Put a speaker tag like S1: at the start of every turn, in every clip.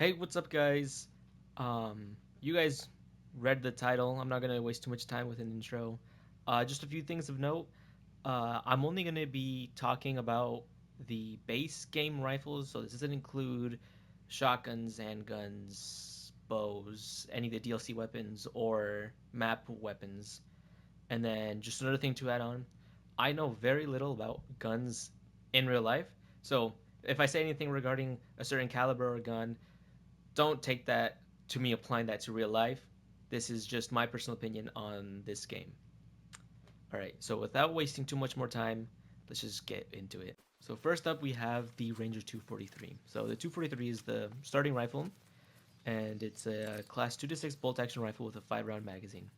S1: Hey, what's up, guys? You guys read the title. I'm not gonna waste too much time with an intro. Just a few things of note. I'm only gonna be talking about the base game rifles, so this doesn't include shotguns, handguns, bows, any of the DLC weapons, or map weapons. And then just another thing to add on, I know very little about guns in real life. So if I say anything regarding a certain caliber or gun, don't take that to me applying that to real life. This is just my personal opinion on this game. All right, so without wasting too much more time, let's just get into it. So first up, we have the Ranger 243. So the 243 is the starting rifle, and it's a class 2 to 6 bolt action rifle with a 5-round magazine.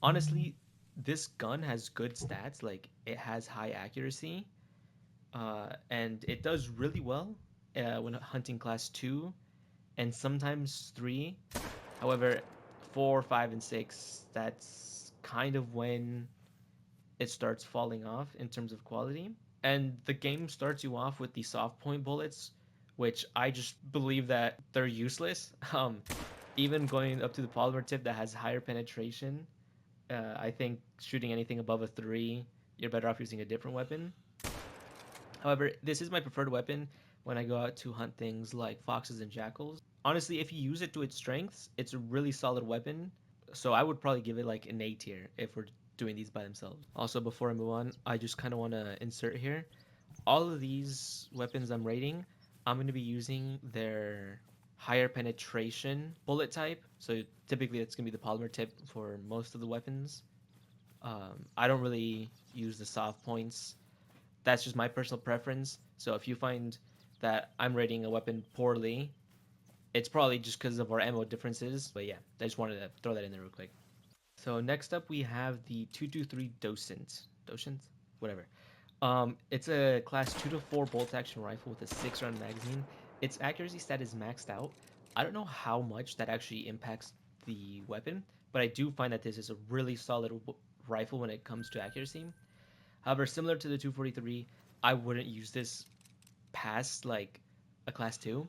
S1: Honestly, this gun has good stats. Like it has high accuracy, and it does really well when hunting class 2 and sometimes 3. However, 4, 5, and 6, that's kind of when it starts falling off in terms of quality. And the game starts you off with the soft point bullets, which I just believe that they're useless. Even going up to the polymer tip that has higher penetration, I think shooting anything above a 3, you're better off using a different weapon. However, this is my preferred weapon when I go out to hunt things like foxes and jackals. Honestly, if you use it to its strengths, it's a really solid weapon. So I would probably give it like an A tier if we're doing these by themselves. Also, before I move on, I just kind of want to insert here. All of these weapons I'm rating, I'm going to be using their higher penetration bullet type. So typically it's going to be the polymer tip for most of the weapons. I don't really use the soft points. That's just my personal preference. So if you find that I'm rating a weapon poorly, it's probably just because of our ammo differences. But yeah, I just wanted to throw that in there real quick. So next up we have the 223 Docent. Docent? Whatever. It's a class 2 to 4 bolt action rifle with a 6-round magazine. Its accuracy stat is maxed out. I don't know how much that actually impacts the weapon, but I do find that this is a really solid rifle when it comes to accuracy. However, similar to the 243, I wouldn't use this past like a class 2.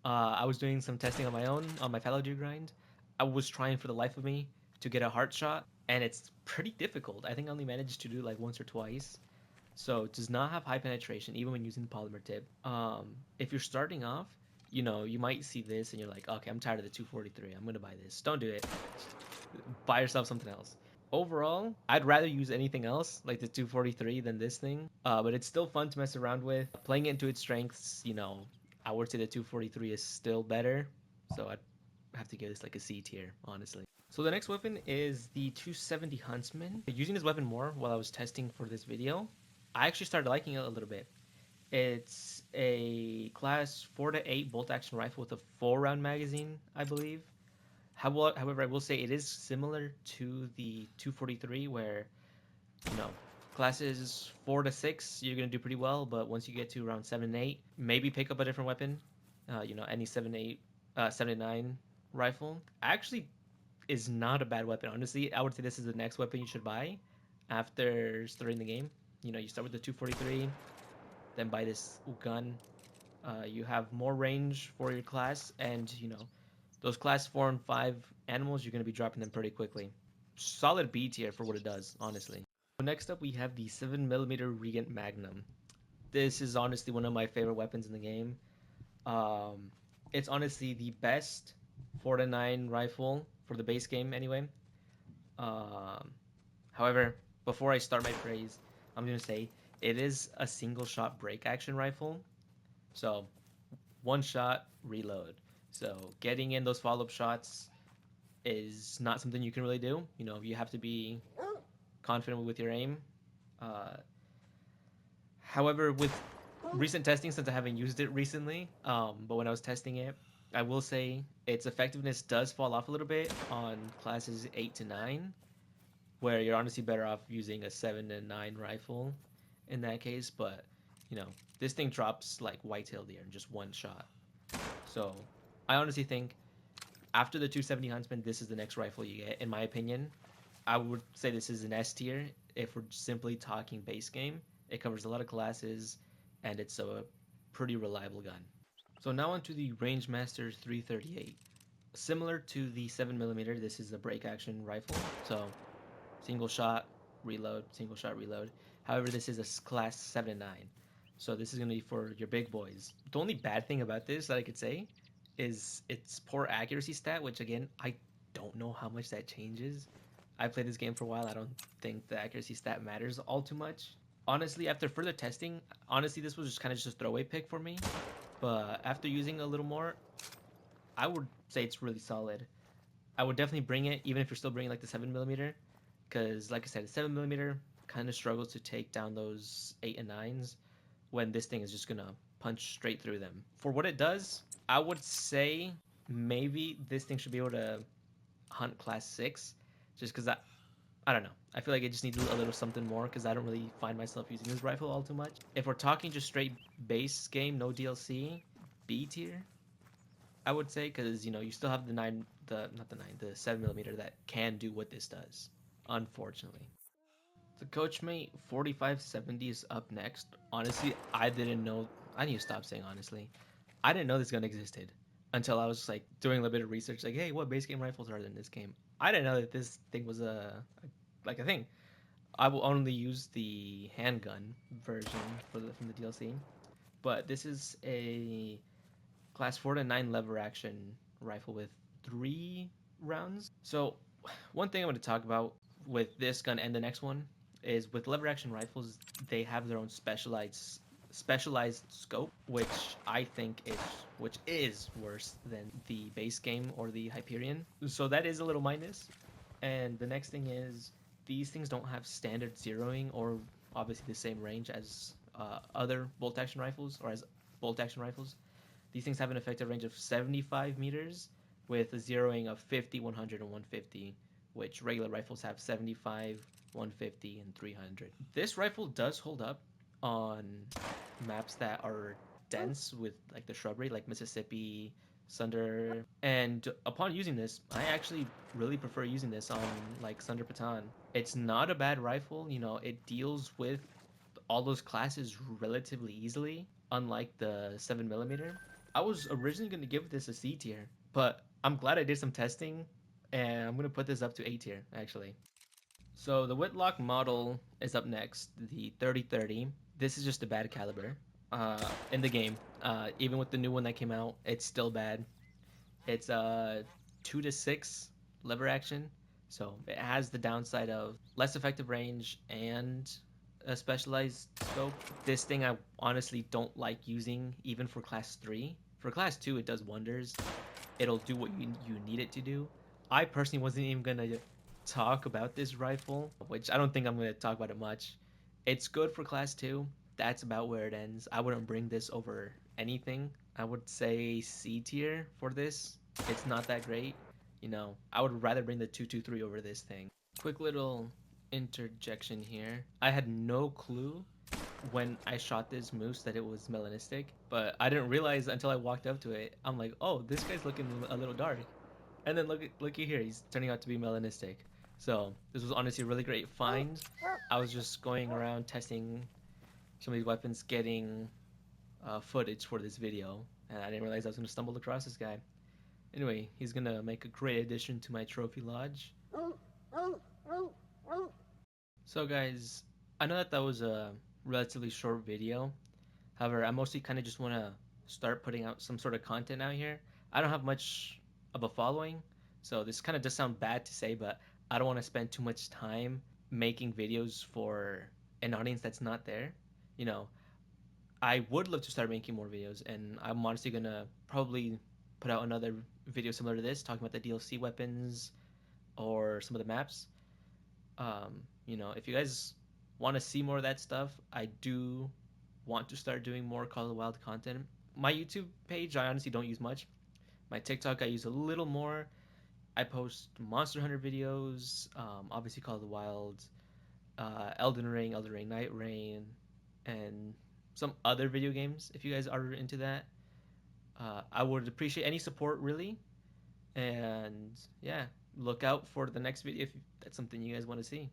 S1: I was doing some testing on my own on my fallow deer grind. I was trying for the life of me to get a heart shot, and it's pretty difficult. I think I only managed to do like once or twice. So it does not have high penetration, even when using the polymer tip. If you're starting off, you might see this and you're like, okay, I'm tired of the 243. I'm gonna buy this. Don't do it. Buy yourself something else. Overall, I'd rather use anything else like the 243 than this thing. But it's still fun to mess around with. Playing it into its strengths, I would say the 243 is still better. So I'd have to give this like a C tier, honestly. So the next weapon is the 270 Huntsman. Using this weapon more while I was testing for this video, I actually started liking it a little bit. It's a class 4 to 8 bolt action rifle with a 4-round magazine, I believe. However, I will say it is similar to the 243, where you know classes 4 to 6 you're gonna do pretty well, but once you get to around 7 and 8, maybe pick up a different weapon. Any 7 8, 7 9 rifle actually is not a bad weapon. Honestly, I would say this is the next weapon you should buy after starting the game. You start with the 243, then buy this gun. You have more range for your class, and those class 4 and 5 animals, you're going to be dropping them pretty quickly. Solid B tier for what it does, honestly. So next up, we have the 7mm Regent Magnum. This is honestly one of my favorite weapons in the game. Um, it's honestly the best 4 to 9 rifle for the base game, anyway. Um, However, before I start my praise, I'm going to say it is a single shot break action rifle. So, one shot, reload. So, getting in those follow up shots is not something you can really do. You have to be confident with your aim. Uh, However, with recent testing, since I haven't used it recently, but when I was testing it, I will say its effectiveness does fall off a little bit on classes 8 to 9, where you're honestly better off using a 7 and 9 rifle in that case. But, this thing drops like whitetail deer in just one shot. So I honestly think after the 270 Huntsman, this is the next rifle you get, in my opinion. I would say this is an S tier if we're simply talking base game. It covers a lot of classes, and it's a pretty reliable gun. So now onto the Rangemaster 338. Similar to the 7mm, this is a break action rifle. So single shot, reload, single shot, reload. However, this is a class 7 and 9. So this is going to be for your big boys. The only bad thing about this that I could say is its poor accuracy stat, which again, I don't know how much that changes. I played this game for a while. I don't think the accuracy stat matters all too much. Honestly, after further testing, honestly, this was just kind of just a throwaway pick for me. But after using a little more, I would say it's really solid. I would definitely bring it, even if you're still bringing like the 7mm, because like I said, 7mm kind of struggles to take down those 8 and 9s when this thing is just gonna punch straight through them. For what it does, I would say maybe this thing should be able to hunt class 6, just because I don't know. I feel like it just needs a little something more because I don't really find myself using this rifle all too much. If we're talking just straight base game, no DLC, B tier, I would say, because you still have the nine, the not the nine, the 7mm that can do what this does. Unfortunately, the Coachmate 4570 is up next. Honestly, I didn't know. I need to stop saying honestly. I didn't know this gun existed until I was like doing a little bit of research. Like, hey, what base game rifles are there in this game? I didn't know that this thing was like a thing. I will only use the handgun version from the DLC, but this is a class 4 to 9 lever action rifle with 3 rounds. So, one thing I'm going to talk about with this gun and the next one is with lever action rifles, they have their own specialized scope, which I think is worse than the base game or the Hyperion. So that is a little minus. And the next thing is these things don't have standard zeroing or obviously the same range as other bolt action rifles or as bolt action rifles. These things have an effective range of 75 meters with a zeroing of 50, 100, and 150, which regular rifles have 75, 150, and 300. This rifle does hold up on maps that are dense with like the shrubbery, like Mississippi, Sunder. And upon using this, I actually really prefer using this on like Sunder Patan. It's not a bad rifle, it deals with all those classes relatively easily, unlike the 7mm. I was originally going to give this a C tier, but I'm glad I did some testing, and I'm going to put this up to A tier, actually. So the Whitlock model is up next, the 3030. This is just a bad caliber in the game. Even with the new one that came out, it's still bad. It's 2 to 6 lever action, so it has the downside of less effective range and a specialized scope. This thing I honestly don't like using even for class 3. For class 2 it does wonders. It'll do what you need it to do. I personally wasn't even gonna talk about this rifle, which I don't think I'm gonna talk about it much. It's good for class 2. That's about where it ends. I wouldn't bring this over anything. I would say C tier for this. It's not that great. I would rather bring the 223 over this thing. Quick little interjection here. I had no clue when I shot this moose that it was melanistic, but I didn't realize until I walked up to it. I'm like, oh, this guy's looking a little dark. And then looky here, he's turning out to be melanistic. So this was honestly a really great find. I was just going around testing some of these weapons, getting footage for this video, and I didn't realize I was going to stumble across this guy. Anyway, he's going to make a great addition to my trophy lodge. So guys, I know that was a relatively short video. However, I mostly kind of just want to start putting out some sort of content out here. I don't have much of a following, so this kind of does sound bad to say, but I don't want to spend too much time making videos for an audience that's not there. You know, I would love to start making more videos, and I'm honestly gonna probably put out another video similar to this, talking about the DLC weapons or some of the maps. If you guys want to see more of that stuff, I do want to start doing more Call of the Wild content. My YouTube page, I honestly don't use much. My TikTok, I use a little more. I post Monster Hunter videos, obviously Call of the Wild, Elden Ring Night Rain, and some other video games. If you guys are into that, I would appreciate any support, really. And yeah, look out for the next video if that's something you guys want to see.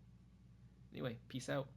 S1: Anyway, peace out.